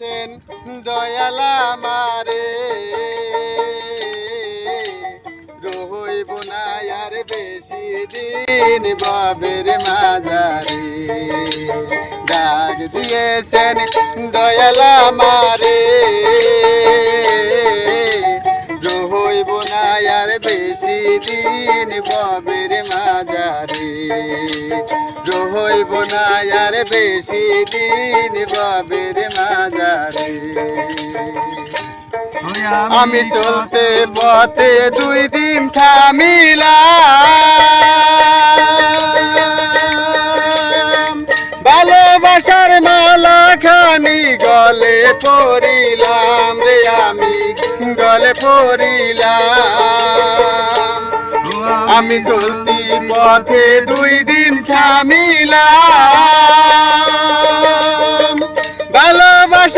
দিয়েছেন দয়াল আমারে, রহইব না আর বেশি দিন বাবের মাঝারে। ডাক দিয়েছেন দয়াল আমারে, রহইব না আর বেশি দিন বাবের মাঝারে, রহইব না আর বেশি দিন বাবের মাঝারে। আমি চলতে পথে 2 দিন থামিলাম, ভালোবাসার মালা খানি গলে পরিলাম রে, আমি গলে পরিলাম। আমি চলতি পথে 2 দিন থামিলাম,